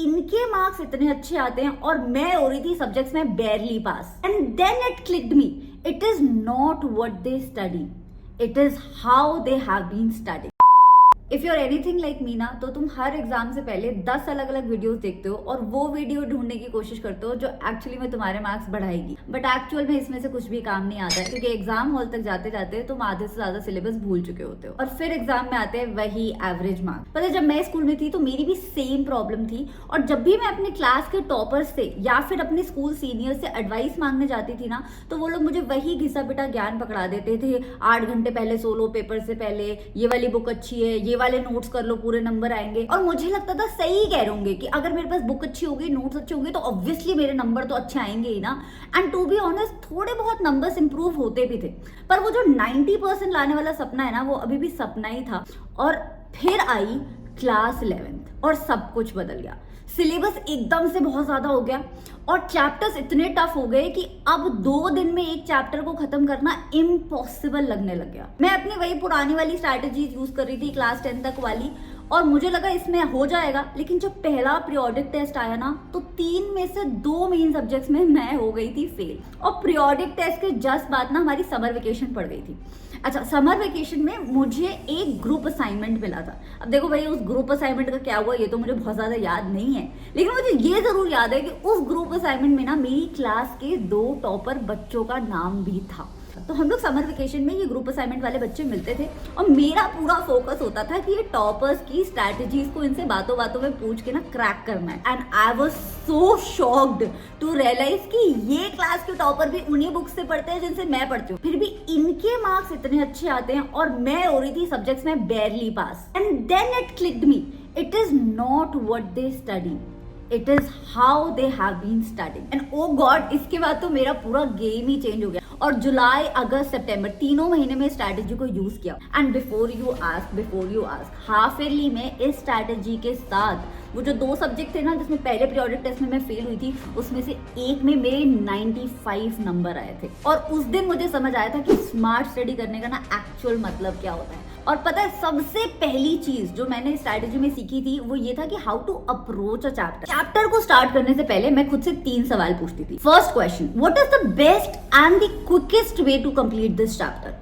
इनके मार्क्स इतने अच्छे आते हैं और मैं हो रही थी सब्जेक्ट्स में barely pass. And then it clicked me, it is not what they study, it is how they have been study. If you are anything like me ना, तो तुम हर एग्जाम से पहले 10 अलग अलग वीडियोस देखते हो और वो वीडियो ढूंढने की कोशिश करते हो जो एक्चुअली में तुम्हारे मार्क्स बढ़ाएगी। बट एक्चुअल में इसमें से कुछ भी काम नहीं आता है, क्योंकि एग्जाम हॉल तक जाते जाते तुम आधे से ज्यादा सिलेबस भूल चुके होते हो और फिर एग्जाम में आते हैं वही एवरेज मार्क्स। पता है, जब मैं स्कूल में थी तो मेरी भी सेम प्रॉब्लम थी और जब भी मैं अपने क्लास के टॉपर से या फिर अपने स्कूल सीनियर से एडवाइस मांगने जाती थी ना, तो वो लोग मुझे वही घिसा पिटा ज्ञान पकड़ा देते थे। 8 घंटे पहले सो लो, पेपर से पहले ये वाली बुक अच्छी है, ये वाले नोट्स कर लो, पूरे नंबर आएंगे। और मुझे लगता था सही कह रहे होंगे कि अगर मेरे पास बुक अच्छी होगी, नोट्स अच्छे होंगे, तो ऑब्वियसली मेरे नंबर तो अच्छे आएंगे ही ना। एंड टू बी ऑनेस्ट, थोड़े बहुत नंबर्स इंप्रूव होते भी थे, पर वो जो 90% लाने वाला सपना है ना, वो अभी भी सपना ही था। और फिर आई क्लास 11th और सब कुछ बदल गया। सिलेबस एकदम से बहुत ज्यादा हो गया और चैप्टर्स इतने टफ हो गए कि अब 2 दिन में एक चैप्टर को खत्म करना इम्पॉसिबल लगने लग गया। मैं अपनी वही पुरानी वाली स्ट्रैटेजीज यूज कर रही थी, क्लास 10 तक वाली, और मुझे लगा इसमें हो जाएगा। लेकिन जब पहला पीरियोडिक टेस्ट आया ना, तो 3 में से 2 मेन सब्जेक्ट्स में मैं हो गई थी फेल। और पीरियोडिक टेस्ट के जस्ट बाद ना हमारी समर वेकेशन पड़ गई थी। अच्छा, समर वेकेशन में मुझे एक ग्रुप असाइनमेंट मिला था। अब देखो भाई, उस ग्रुप असाइनमेंट का क्या हुआ ये तो मुझे बहुत ज्यादा याद नहीं है, लेकिन मुझे ये जरूर याद है कि उस ग्रुप असाइनमेंट में ना मेरी क्लास के 2 टॉपर बच्चों का नाम भी था। तो हम लोग समर वेकेशन में ये ग्रुप असाइनमेंट वाले बच्चे मिलते थे और मेरा पूरा फोकस होता था कि ये टॉपर्स की स्ट्रैटेजीज को इनसे बातों बातों में पूछ के ना क्रैक करना है। And I was so shocked to realize कि ये क्लास के टॉपर भी उन्हीं बुक्स से पढ़ते हैं जिनसे मैं पढ़ती हूँ, फिर भी इनके मार्क्स इतने अच्छे आते हैं और मैं हो रही थी सब्जेक्ट्स में barely pass. And then it clicked me, it is not what they study, it is how they have been studying. And oh God, इसके बाद तो मेरा पूरा गेम ही चेंज हो गया और जुलाई, अगस्त, सितंबर तीनों महीने में स्ट्रैटेजी को यूज किया। And before you ask, half yearly में इस स्ट्रैटेजी के साथ वो जो 2 सब्जेक्ट थे ना जिसमें पहले पीरियोडिक टेस्ट में मैं फेल हुई थी, उसमें से एक में मेरे 95 नंबर आए थे। और उस दिन मुझे समझ आया था कि स्मार्ट स्टडी करने का ना एक्चुअल मतलब क्या होता है। और पता है, सबसे पहली चीज जो मैंने स्ट्रैटेजी में सीखी थी वो ये था कि how to approach a chapter को स्टार्ट करने से पहले मैं खुद से 3 सवाल पूछती थी। First question, what is the best and the quickest way to complete this chapter.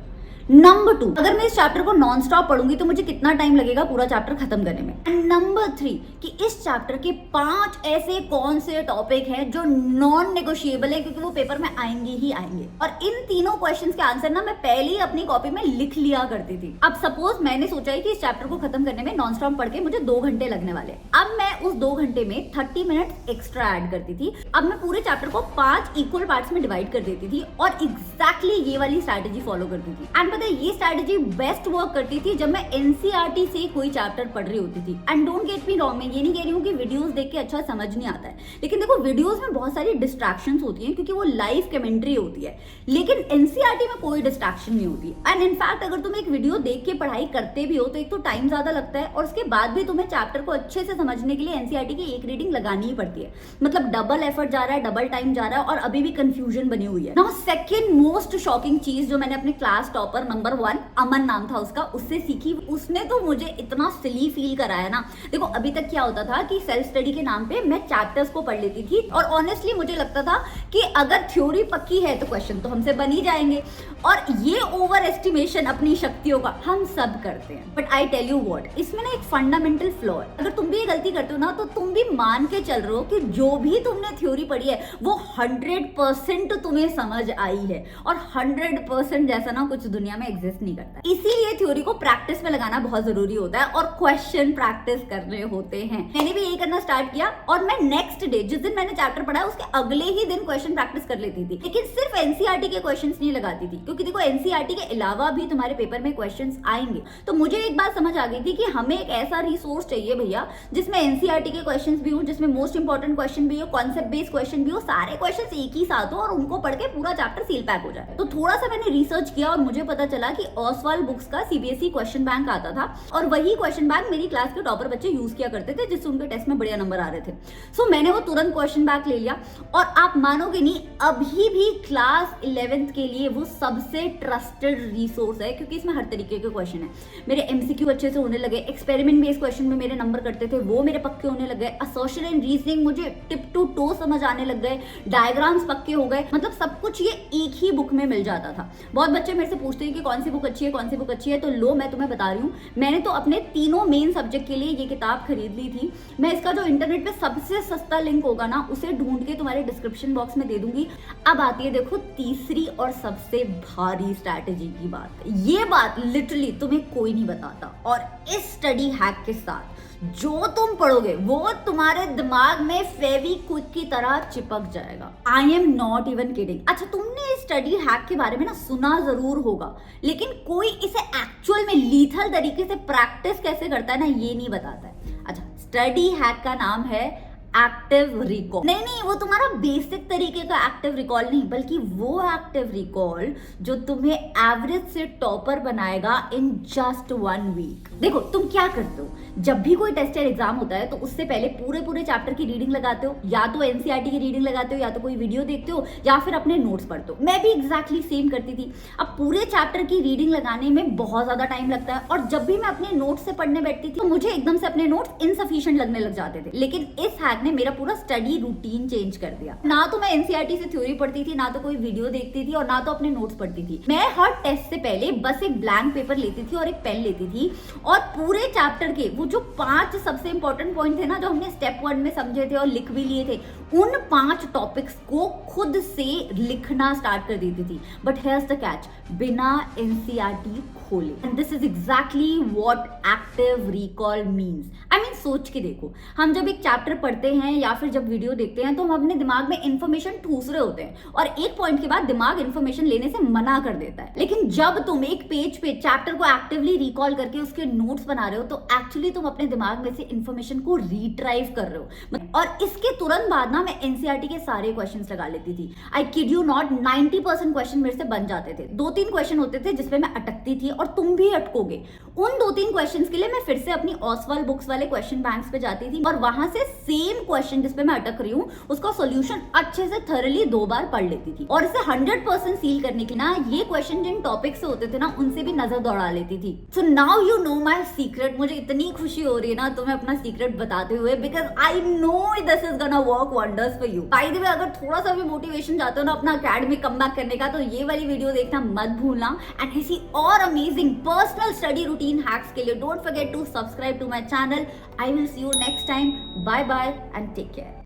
Number 2, अगर मैं इस चैप्टर को नॉन स्टॉप पढ़ूंगी तो मुझे कितना टाइम लगेगा पूरा चैप्टर खत्म करने में। एंड नंबर 3, कि इस चैप्टर के 5 ऐसे कौन से टॉपिक हैं जो नॉन नेगोशिएबल है, क्योंकि वो पेपर में आएंगे ही आएंगे। और इन तीनों क्वेश्चंस के आंसर ना मैं पहले ही अपनी कॉपी में लिख लिया करती थी। अब सपोज मैंने सोचा है कि इस चैप्टर को खत्म करने में नॉन स्टॉप पढ़ के मुझे 2 घंटे लगने वाले, अब मैं उस 2 घंटे में 30 मिनट एक्स्ट्रा ऐड करती थी। अब मैं पूरे चैप्टर को 5 इक्वल पार्ट्स में डिवाइड कर देती थी और एग्जैक्टली ये वाली स्ट्रैटेजी फॉलो करती थी। एंड पता है, ये स्ट्रैटेजी बेस्ट वर्क करती थी जब मैं एनसीईआरटी से कोई चैप्टर पढ़ रही होती थी। And don't get me wrong, मैं ये नहीं कह रही हूँ कि वीडियोस देख के अच्छा समझ नहीं आता है, लेकिन देखो वीडियोस में बहुत सारी डिस्ट्रैक्शंस होती हैं क्योंकि वो लाइव कमेंट्री होती है, लेकिन एनसीईआरटी में कोई डिस्ट्रैक्शन नहीं होती। एंड इनफैक्ट अगर तुम एक वीडियो देख के पढ़ाई करते भी हो तो एक तो टाइम ज्यादा लगता है और उसके बाद भी तुम्हें चैप्टर को अच्छे से समझने के लिए एनसीईआरटी की एक रीडिंग लगानी ही पड़ती है। मतलब डबल एफर्ट जा रहा है, डबल टाइम जा रहा है और अभी भी कंफ्यूजन बनी हुई है। नाउ सेकंड मोस्ट शॉकिंग चीज जो मैंने अपने क्लास टॉपर नंबर 1, अमन नाम था उसका, उससे सीखी। उसने तो मुझे इतना सिली फील कराया ना। देखो, अभी तक क्या होता था कि सेल्फ स्टडी के नाम पे मैं चैप्टर्स को पढ़ लेती थी और ऑनेस्टली मुझे लगता था कि अगर थ्योरी पक्की है तो क्वेश्चन तो हमसे बन ही जाएंगे, और ये ओवर एस्टिमेशन अपनी शक्तियों का हम सब करते हैं। But I tell you what, इसमें ना एक फंडामेंटल फ्लॉ है। अगर तुम भी ये गलती करते हो ना, तो तुम भी मान के चल रहे हो कि जो भी तुमने थ्योरी पढ़ी है वो 100% तुम्हें समझ आई है, और 100% जैसा ना कुछ दुनिया में एग्जिस्ट नहीं करता। इसीलिए थ्योरी को प्रैक्टिस में लगाना बहुत जरूरी होता है और क्वेश्चन प्रैक्टिस करने होते हैं। मैंने भी यही करना स्टार्ट किया और मैं नेक्स्ट डे, जिस दिन मैंने चैप्टर पढ़ा उसके अगले ही दिन क्वेश्चन प्रैक्टिस कर लेती थी। लेकिन सिर्फ एनसीईआरटी के क्वेश्चंस नहीं लगाती थी, क्योंकि देखो एनसीईआरटी के अलावा भी तुम्हारे पेपर में क्वेश्चंस आएंगे। तो मुझे एक बात समझ आ गई थी कि हमें एक ऐसा रिसोर्स चाहिए भैया जिसमें एनसीईआरटी के क्वेश्चंस भी हो, जिसमें मोस्ट इंपॉर्टेंट क्वेश्चन भी हो, कॉन्सेप्ट बेस्ड क्वेश्चन भी हो, सारे क्वेश्चंस एक ही साथ हो और उनको पढ़ के पूरा चैप्टर सील पैक हो जाए। तो थोड़ा सा मैंने रिसर्च किया और मुझे पता पता चला कि ओसवाल बुक्स का सीबीएसई क्वेश्चन बैंक आता था और वही क्वेश्चन बैंक मेरी क्लास के टॉपर बच्चे यूज किया करते थे, जिससे उनके टेस्ट में बढ़िया नंबर आ रहे थे। सो मैंने वो तुरंत क्वेश्चन बैंक ले लिया और आप मानोगे नहीं, अभी भी क्लास 11th के लिए वो सबसे ट्रस्टेड रिसोर्स है, क्योंकि इसमें हर तरीके के क्वेश्चन है। मेरे एमसीक्यू अच्छे से होने लगे, एक्सपेरिमेंट बेस्ड क्वेश्चन में मेरे नंबर करते थे वो मेरे पक्के होने लग गए, सोशल एंड रीजनिंग मुझे टिप टू टो समझ आने लग गए, डायग्राम्स पक्के हो गए, मतलब सब कुछ ये एक ही बुक में मिल जाता था। बहुत बच्चे मेरे से पूछते हैं कि कौन सी बुक अच्छी है, कौन सी बुक अच्छी है, तो लो मैं तुम्हें बता रही हूँ, मैंने तो अपने तीनों मेन सब्जेक्ट के लिए ये किताब खरीद ली थी। मैं इसका जो इंटरनेट पे सबसे सस्ता लिंक होगा ना, उसे ढूंढ के तुम्हारे डिस्क्रिप्शन बॉक्स में दे दूंगी। अब आती है देखो तीसरी और सबसे भारी स्ट्रैटेजी की बात। ये बात लिटरली तुम्हें कोई नहीं बताता, और इस स्टडी हैक के साथ जो तुम पढ़ोगे वो तुम्हारे दिमाग में फेविक्विक की तरह चिपक जाएगा। I am not even kidding. अच्छा, तुमने इस स्टडी हैक के बारे में ना सुना जरूर होगा, लेकिन कोई इसे एक्चुअल में लीथल तरीके से प्रैक्टिस कैसे करता है ना, ये नहीं बताता है। अच्छा, स्टडी हैक का नाम है एक्टिव रिकॉल। नहीं, वो तुम्हारा बेसिक तरीके का एक्टिव रिकॉल नहीं, बल्कि वो एक्टिव रिकॉल जो तुम्हें एवरेज से टॉपर बनाएगा इन जस्ट 1 वीक। देखो तुम क्या करते हो, जब भी कोई टेस्ट या एग्जाम होता है तो उससे पहले पूरे चैप्टर की रीडिंग लगाते हो, या तो एनसीईआरटी की रीडिंग लगाते हो, या तो कोई वीडियो देखते हो, या फिर अपने नोट्स पढ़ते हो। मैं भी एग्जैक्टली सेम करती थी। अब पूरे चैप्टर की रीडिंग लगाने में बहुत ज्यादा टाइम लगता है, और जब भी मैं अपने नोट्स से पढ़ने बैठती थी तो मुझे एकदम से अपने नोट्स इनसफिशिएंट लगने लग जाते थे। लेकिन इस हैक ने मेरा पूरा स्टडी रूटीन चेंज कर दिया। ना तो मैं एनसीईआरटी से थ्योरी पढ़ती थी, ना तो कोई वीडियो देखती थी, और ना तो अपने नोट्स पढ़ती थी। मैं हर टेस्ट से पहले बस एक ब्लैंक पेपर लेती थी और एक पेन लेती थी, और पूरे चैप्टर के वो जो 5 सबसे इंपॉर्टेंट पॉइंट थे ना, जो हमने स्टेप 1 में समझे थे और लिख भी लिए थे, उन 5 टॉपिक्स को खुद से लिखना स्टार्ट कर देती थी। बट हियर्स द कैच, बिना एनसीईआरटी खोले। And this is exactly what active recall means. I mean सोच के देखो, हम जब एक चैप्टर पढ़ते हैं या फिर जब वीडियो देखते हैं तो हम अपने दिमाग में इंफॉर्मेशन ठूस रहे होते हैं, और एक पॉइंट के बाद दिमाग इंफॉर्मेशन लेने से मना कर देता है। लेकिन जब तुम एक पेज पे चैप्टर को एक्टिवली रिकॉल करके उसके नोट्स बना रहे हो, तो एक्चुअली तुम अपने दिमाग में से इंफॉर्मेशन को रिट्राइव कर रहे हो। और इसके तुरंत बाद ना मैं एनसीईआरटी के सारे क्वेश्चंस लगा लेती थी। I kid you not, 90% question मेरे से बन जाते थे। 2-3 क्वेश्चन होते थे जिसपे मैं अटकती थी, और तुम भी अटकोगे। उन 2-3 क्वेश्चंस के लिए मैं फिर से अपनी ओसवाल बुक्स वाले क्वेश्चन बैंक्स पे जाती थी, और वहां से सेम क्वेश्चन जिसपे मैं अटक रही हूँ उसका सॉल्यूशन अच्छे से थॉरली 2 बार पढ़ लेती थी। और इसे 100% सील करने के ना, ये क्वेश्चन जिन टॉपिक से होते थे ना, उनसे भी नजर दौड़ा लेती थी। So now you know my secret. मुझे इतनी खुशी हो रही है ना तुम्हें अपना सीक्रेट बताते हुए, because I know this is gonna work wonders for you. By the way, अगर थोड़ा सा भी मोटिवेशन चाहते हो ना अपना एकेडमिक कमबैक करने का, तो ये वाली वीडियो देखना मत भूलना। एंड ऐसी और amazing personal study routine hacks के लिए don't forget to subscribe to my channel. I will see you next time. Bye bye and take care.